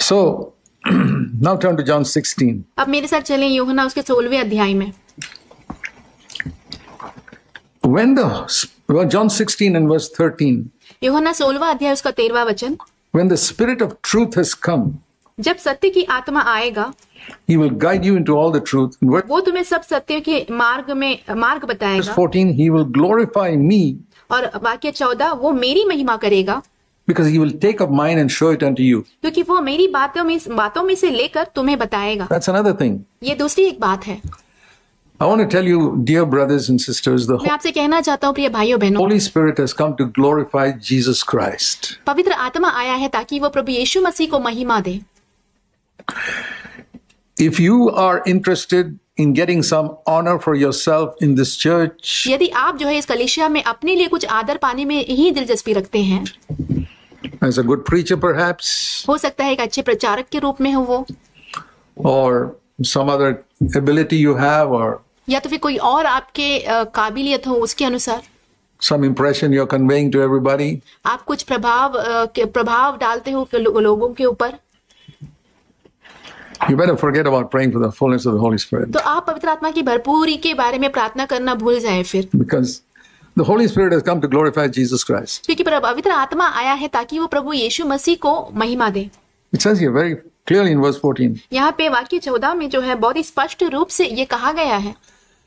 So, now turn to John 16. अब मेरे साथ चलें यूहन्ना उसके 16वें अध्याय में। John 16 and verse 13. यूहन्ना 16वां अध्याय उसका 13वां वचन। When the Spirit of truth has come, जब सत्य की आत्मा आएगा, He will guide you into all the truth. In verse वो तुम्हें सब सत्य के मार्ग बताएगा। 14, He will glorify me और वाक्य 14, वो मेरी महिमा करेगा, because He will take up mine and show it unto you. क्योंकि वो मेरी बातों में से लेकर तुम्हें बताएगा। That's another thing. ये दूसरी एक बात है। I want to tell you, dear brothers and sisters, the मैं आपसे कहना चाहता हूँ प्रिय भाइयों बहनों, Holy Spirit has come to glorify Jesus Christ. पवित्र आत्मा आया है ताकि वो प्रभु यीशु मसीह को महिमा दे। If you are interested in getting some honor for yourself in this church, यदि आप जो है इस कलीसिया में अपने लिए कुछ आदर पाने में ही दिलचस्पी रखते हैं, as a good preacher perhaps, हो सकता है एक अच्छे प्रचारक के रूप में हो वो, or some other ability you have, or या तो फिर कोई और आपके काबिलियत हो उसके अनुसार, some impression you're conveying to everybody, आप कुछ प्रभाव डालते हो लोगों के ऊपर, you better forget about praying for the fullness of the Holy Spirit. तो आप पवित्र आत्मा की भरपूरी के बारे में प्रार्थना करना भूल जाए फिर, Because the Holy Spirit has come to glorify Jesus Christ. क्योंकि पवित्र आत्मा आया है ताकि वो प्रभु यीशु मसीह को महिमा दे। It says here very clearly in verse 14. यहाँ पे वाक्य 14 में जो है बहुत ही स्पष्ट रूप से ये कहा गया है।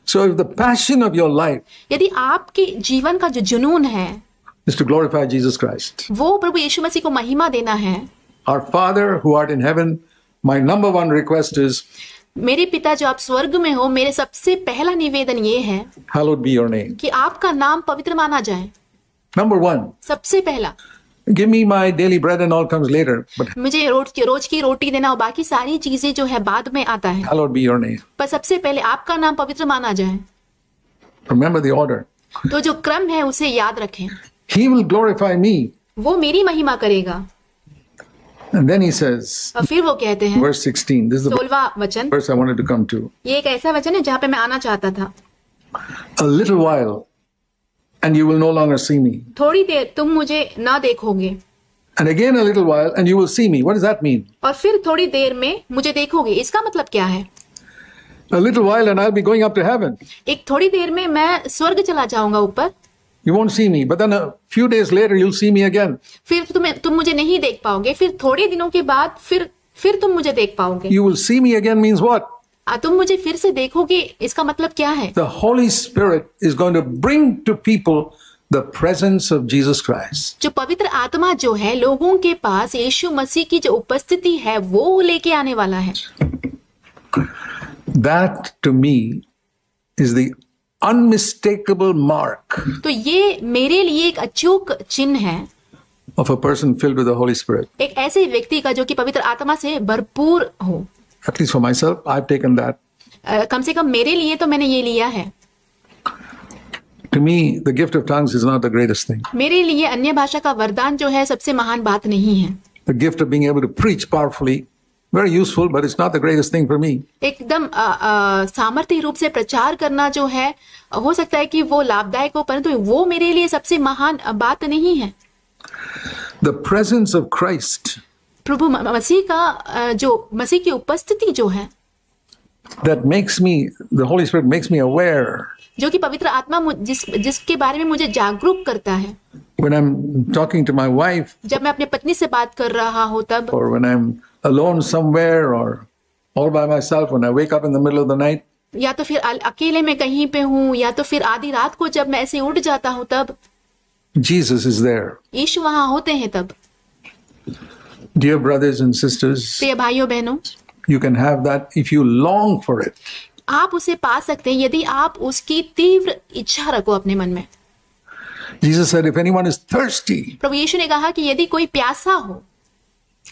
So if the passion of your life यदि आपके जीवन का जो जुनून है is to glorify Jesus Christ, वो प्रभु यीशु मसीह को महिमा देना है, our Father who art in heaven, my number one request is, मेरे पिता जो आप स्वर्ग में हो, मेरे सबसे पहला निवेदन ये है hallowed be your name. कि आपका नाम पवित्र माना जाए। Number one, सबसे पहला, give me my daily bread and all comes later, but मुझे रोज की रोटी देना और बाकी सारी चीजें जो है बाद में आता है, hallowed be your name. पर सबसे पहले आपका नाम पवित्र माना जाए। Remember the order. तो जो क्रम है उसे याद रखें। He will glorify me. वो मेरी महिमा करेगा। And then he says, और फिर वो कहते हैं, verse 16, this is the 16वां वचन, verse I wanted to come to. ये एक ऐसा वचन है जहाँ पे मैं आना चाहता था। A little while and you will no longer see me. थोड़ी देर तुम मुझे ना देखोगे, And again a little while and you will see me. What does that mean? और फिर थोड़ी देर में मुझे देखोगे, इसका मतलब क्या है? A little while and I'll be going up to heaven. एक थोड़ी देर में मैं स्वर्ग चला जाऊंगा ऊपर, You won't see me, but then a few days later you'll see me again. फिर तुम मुझे नहीं देख पाओगे, फिर थोड़े दिनों के बाद फिर तुम मुझे देख पाओगे। You will see me again means what? तुम मुझे फिर से देखोगे, इसका मतलब क्या है? The Holy Spirit is going to bring to people the presence of Jesus Christ. जो पवित्र आत्मा जो है लोगों के पास यीशु मसीह की जो उपस्थिति है वो लेके आने वाला है। That to me is the unmistakable mark तो ये मेरे लिए एक अचूक चिन्ह है of a person filled with the Holy Spirit. एक ऐसे व्यक्ति का जो कि पवित्र आत्मा से भरपूर हो। At least for myself, I've taken that. कम से कम मेरे लिए तो मैंने ये लिया है। To me, the gift of tongues is not the greatest thing. मेरे लिए अन्य भाषा का वरदान जो है सबसे महान बात नहीं है। The gift of being able to preach powerfully, very useful, but it's not the greatest thing for me. एकदम सामर्थ्य रूप से प्रचार करना जो है हो सकता है कि वो लाभदायक हो, परंतु वो मेरे लिए सबसे महान बात नहीं है। The presence of Christ प्रभु मसीह का जो मसीह की उपस्थिति जो है, that makes me, the Holy Spirit makes me aware जो कि पवित्र आत्मा जिसके बारे में मुझे जागरूक करता है। when I'm talking to my wife, जब मैं अपने पत्नी से बात कर रहा हूँ तब, or when I'm alone somewhere, or all by myself when I wake up in the middle of the night, या तो फिर अकेले में कहीं पे हूँ, या तो फिर आधी रात को जब मैं ऐसे उठ जाता हूँ तब Jesus is there. यीशु वहां होते हैं तब। Dear brothers and sisters, प्रिय भाइयों बहनों, you can have that if you long for it. आप उसे पा सकते हैं यदि आप उसकी तीव्र इच्छा रखो अपने मन में। Jesus said, if anyone is thirsty, प्रभु यीशु ने कहा कि यदि कोई प्यासा हो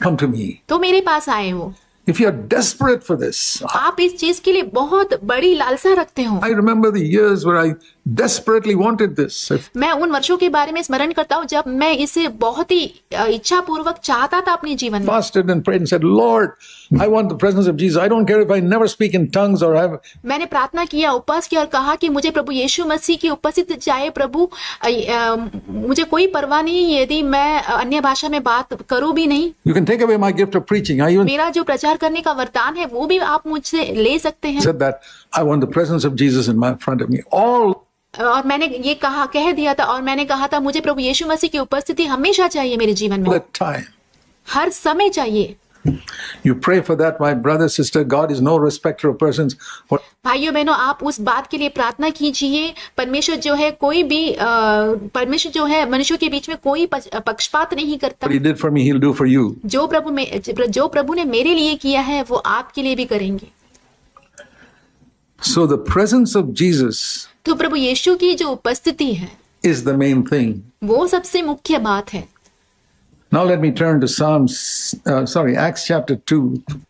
come to me. तो मेरे पास आए हो। If you're desperate for this, आप इस चीज के लिए बहुत बड़ी लालसा रखते हो। I remember the years where I desperately wanted this. मैं उन वर्षों के बारे में स्मरण करता हूँ जब मैं इसे बहुत ही इच्छा पूर्वक चाहता था अपने जीवन में। Fasted and prayed and said, Lord, I want the presence of Jesus. I don't care if I never speak in tongues or have. मैंने प्रार्थना किया, उपवास किया और कहा कि मुझे प्रभु यीशु मसीह की उपस्थिति चाहिए। प्रभु मुझे कोई परवाह नहीं यदि मैं अन्य भाषा में बात करूं भी नहीं। You can take away my gift of preaching. I even मेरा जो प्रचार करने का वरदान है वो भी आप मुझसे ले सकते हैं। said that I want the presence of Jesus in front of me. और मैंने ये कह दिया था और मैंने कहा था मुझे प्रभु यीशु मसीह की उपस्थिति हमेशा चाहिए मेरे जीवन में, the time. हर समय चाहिए। You pray for that, my brother, sister. God is no respecter of persons. भाइयों बहनों, आप उस बात के लिए प्रार्थना कीजिए। परमेश्वर जो है कोई भी परमेश्वर जो है मनुष्यों के बीच में कोई पक्षपात नहीं करता। What he did for me, he'll do for you. जो प्रभु ने मेरे लिए किया है वो आपके लिए भी करेंगे। So the presence of Jesus तो प्रभु यीशु की जो उपस्थिति है is the main thing. वो सबसे मुख्य बात है। Now let me turn to Acts chapter 2.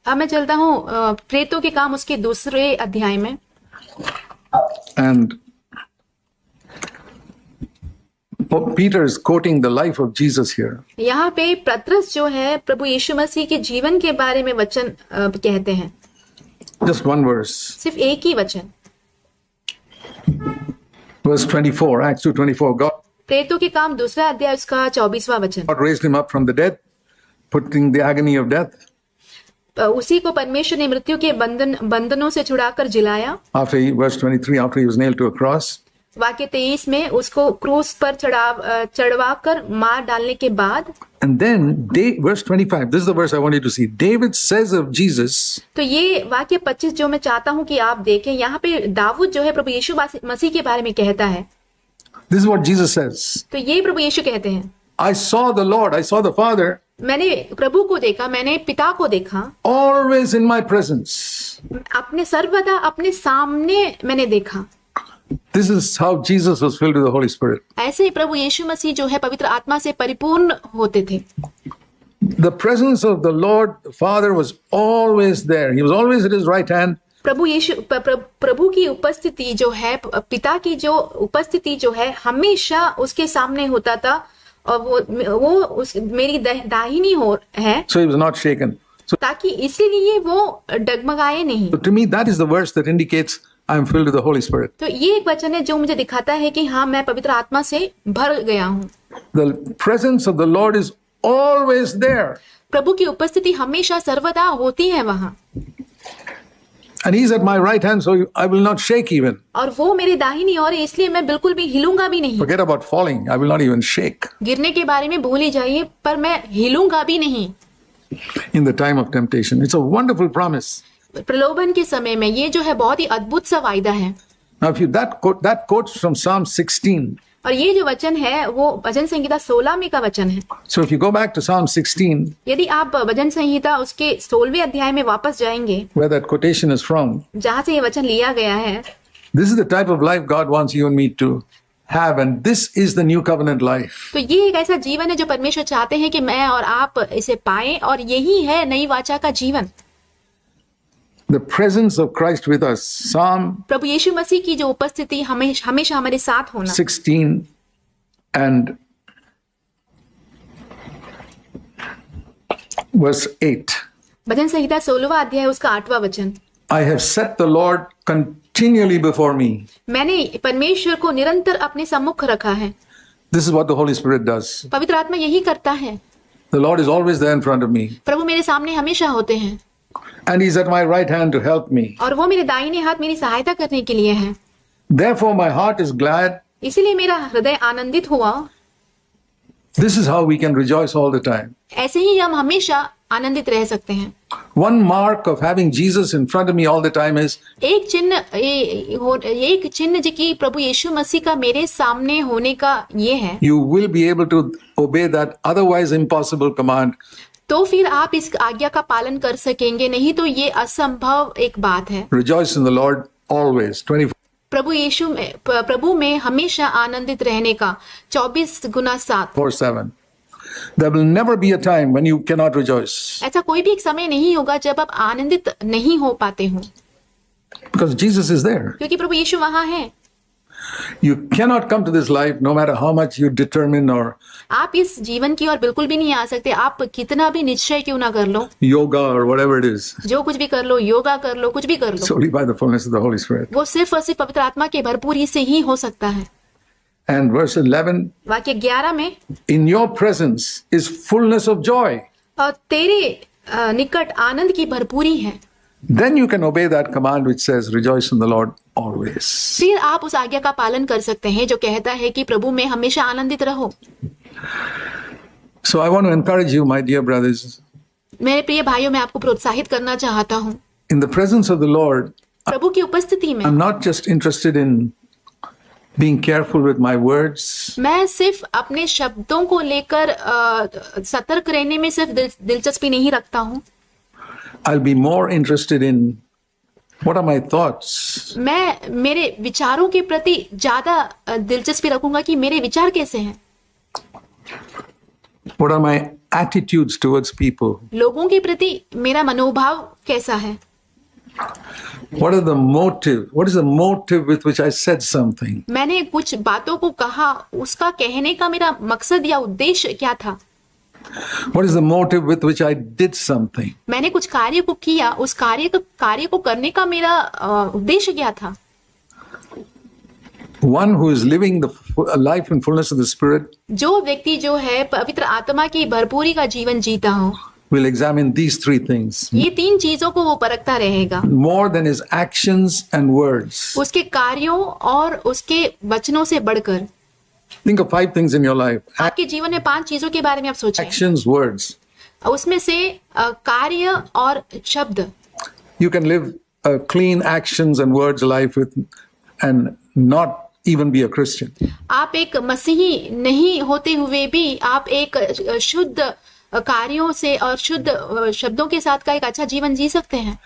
अब मैं चलता हूँ प्रेतों के काम उसके दूसरे अध्याय में। And Peter is quoting the life of Jesus here. यहाँ पे पतरस जो है प्रभु यीशु मसीह के जीवन के बारे में वचन कहते हैं। Just one verse. सिर्फ एक ही वचन। Verse 24, Acts 2:24. God प्रेतों के काम दूसरा अध्याय उसका 24वां वचन। raised him up from the dead, putting the agony of death. उसी को परमेश्वर ने मृत्यु के बंधनों से छुड़ाकर जिलाया। Verse 23, after he was nailed to a cross. वाक्य 23 में उसको क्रूस पर चढ़वाकर मार डालने के बाद। And then verse 25, this is the verse I want you to see. David says of Jesus. तो ये वाक्य 25 जो मैं चाहता हूँ कि आप देखें, यहाँ पे दाऊद जो है प्रभु यीशु मसीह के बारे में कहता है। This is what Jesus says. तो ये प्रभु यीशु कहते हैं, I saw the Lord, I saw the Father. मैंने प्रभु को देखा, मैंने पिता को देखा। Always in my presence. अपने सर्वदा अपने सामने मैंने देखा। This is how Jesus was filled with the Holy Spirit. ऐसे ही प्रभु यीशु मसीह जो है पवित्र आत्मा से परिपूर्ण होते थे। The presence of the Lord the Father was always there. He was always at his right hand. प्रभु की उपस्थिति जो है, पिता की जो उपस्थिति जो है हमेशा उसके सामने होता था और वो मेरी दाहिनी ओर है। So he was not shaken. So ताकि इसीलिए वो डगमगाए नहीं। to me that is the verse that indicates I am filled with the Holy Spirit. तो ये एक वचन है जो मुझे दिखाता है कि हाँ मैं पवित्र आत्मा से भर गया हूँ। The presence of the Lord is always there. प्रभु की उपस्थिति हमेशा सर्वदा होती है वहाँ। And he's at my right hand, so I will not shake even. और वो मेरे दाहिनी ओर है, इसलिए मैं बिल्कुल भी हिलूंगा भी नहीं। Forget about falling. I will not even shake. गिरने के बारे में भूल ही जाइए, पर मैं हिलूंगा भी नहीं। In the time of temptation, it's a wonderful promise. प्रलोभन के समय में ये जो है बहुत ही अद्भुत सा वायदा है। Now, if you that quotes from Psalm 16. और ये जो वचन है वो भजन संहिता 16 में का वचन है। So if you go back to Psalm 16, यदि आप भजन संहिता उसके 16वें अध्याय में वापस जाएंगे, where that quotation is from, जहाँ से ये वचन लिया गया है, this is the type of life God wants you and me to have, and this is the new covenant life. तो ये एक ऐसा जीवन है जो परमेश्वर चाहते हैं कि मैं और आप इसे पाएं, और यही है नई वाचा का जीवन। The presence of Christ with us. Psalm प्रभु यीशु मसीह की जो उपस्थिति हमेशा हमारे साथ होना। 16 and verse 8. भजन संहिता 16वां अध्याय उसका 8वां वचन। I have set the Lord continually before me. मैंने परमेश्वर को निरंतर अपने सम्मुख रखा है। This is what the Holy Spirit does. पवित्र आत्मा यही करता है। The Lord is always there in front of me. प्रभु मेरे सामने हमेशा होते हैं। And he's at my right hand to help me. और वो मेरे दाहिने हाथ मेरी सहायता करने के लिए है। Therefore my heart is glad. इसीलिए मेरा हृदय आनंदित हुआ। This is how we can rejoice all the time. ऐसे ही हम हमेशा आनंदित रह सकते हैं। One mark of having Jesus in front of me all the time is एक चिन्ह कि प्रभु यीशु मसीह का मेरे सामने होने का ये है, you will be able to obey that otherwise impossible command. तो फिर आप इस आज्ञा का पालन कर सकेंगे, नहीं तो ये असंभव एक बात है। Rejoice in the Lord always. 24. प्रभु में हमेशा आनंदित रहने का 24x7। 4/7. There will never be a time when you cannot rejoice. ऐसा कोई भी एक समय नहीं होगा जब आप आनंदित नहीं हो पाते हो, Because Jesus is there. क्योंकि प्रभु यीशु वहां है। You cannot come to this life no matter how much you determine or आप इस जीवन की ओर बिल्कुल भी नहीं आ सकते, आप कितना भी निश्चय क्यों ना कर लो, yoga or whatever it is. जो कुछ भी कर लो, योगा कर लो, कुछ भी कर It's low, only by the fullness of the Holy Spirit. वो सिर्फ और सिर्फ पवित्र आत्मा के भरपूरी से ही हो सकता है। And verse 11, वाक्य 11 में, in your presence is fullness of joy. और तेरे निकट आनंद की भरपूरी है। Then you can obey that command which says, rejoice in the Lord always. फिर आप उस आज्ञा का पालन कर सकते हैं जो कहता है कि प्रभु में हमेशा आनंदित रहो। So I want to encourage you, my dear brothers, मेरे प्रिय भाइयों, मैं आपको प्रोत्साहित करना चाहता हूँ, in the presence of the Lord, प्रभु की उपस्थिति में I'm not just interested in being careful with my words. मैं सिर्फ अपने शब्दों को लेकर सतर्क रहने में सिर्फ दिलचस्पी नहीं रखता हूँ, I'll be more interested in what are my thoughts. मैं मेरे विचारों के प्रति ज्यादा दिलचस्पी रखूंगा कि मेरे विचार कैसे हैं, What are my attitudes towards people? लोगों के प्रति मेरा मनोभाव कैसा है, What is the motive with which I said something? मैंने कुछ बातों को कहा, उसका कहने का मेरा मकसद या उद्देश्य क्या था, What is the motive with which I did something? मैंने कुछ कार्य को किया, उस कार्य को करने का मेरा उद्देश्य क्या था। One who is living a life in fullness of the Spirit जो व्यक्ति जो है पवित्र आत्मा की भरपूरी का जीवन जीता हो, will examine these three things ये 3 चीजों को वो परखता रहेगा, more than his actions and words. उसके कार्यों और उसके वचनों से बढ़कर। Think of 5 things in your life: आपके जीवन में 5 चीजों के बारे में आप सोचें, actions, words. उसमें से कार्य और शब्द। You can live a clean actions and words life with and not even be a Christian. आप एक मसीही नहीं होते हुए भी आप एक शुद्ध कार्यों से और शुद्ध शब्दों के साथ का एक अच्छा जीवन जी सकते हैं।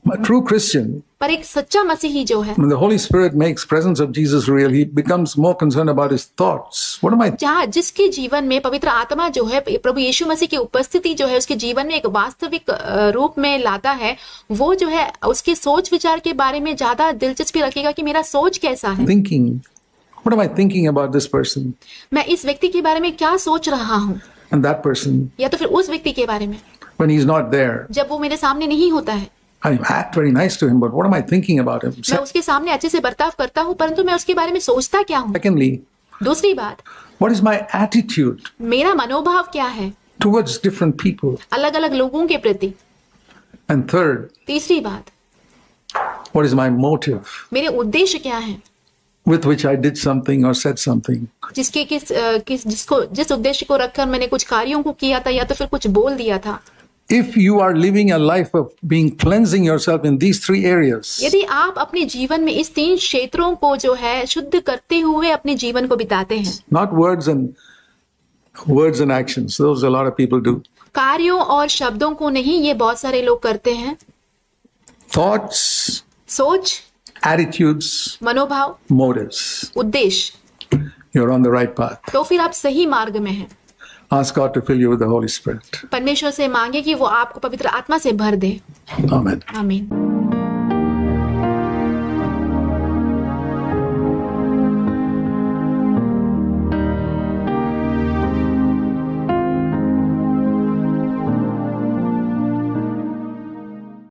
A true Christian, पर एक सच्चा मसीही जो है, when the Holy Spirit makes presence of Jesus real, he becomes more concerned about his thoughts. What am I? जहाँ जिसके जीवन में पवित्र आत्मा जो है, प्रभु यीशु मसीह की उपस्थिति जो है उसके जीवन में एक वास्तविक रूप में लाता है, वो जो है उसके सोच विचार के बारे में ज्यादा दिलचस्पी रखेगा कि मेरा सोच कैसा है, Thinking. What am I thinking about this person मैं इस व्यक्ति के बारे में क्या सोच रहा हूँ, and that person या तो फिर उस व्यक्ति के बारे में when he's not there? जब वो मेरे सामने नहीं होता है। I act very nice to him, but what am I thinking about him? मैं उसके सामने अच्छे से बर्ताव करता हूँ, परंतु मैं उसके बारे में सोचता क्या हूँ। Secondly, दूसरी बात, what is my attitude मेरा मनोभाव क्या है towards different people? अलग अलग लोगों के प्रति। And third, तीसरी बात, what is my motive मेरे उद्देश्य क्या है, with which I did something or said something? जिसके जिस उद्देश्य को रखकर मैंने कुछ कार्यों को किया था या तो फिर कुछ बोल दिया था। If you are living a life of being cleansing yourself in these 3 areas, यदि आप अपने जीवन में इस 3 क्षेत्रों को जो है शुद्ध करते हुए अपने जीवन को बिताते हैं, not words and actions, those a lot of people do. कार्यों और शब्दों को नहीं, ये बहुत सारे लोग करते हैं, Thoughts, सोच, attitudes, मनोभाव, motives. उद्देश्य, You're on the right path. तो फिर आप सही मार्ग में हैं। Ask God to fill you with the Holy Spirit. परमेश्वर से मांगे कि वो आपको पवित्र आत्मा से भर दे। Amen. आमीन।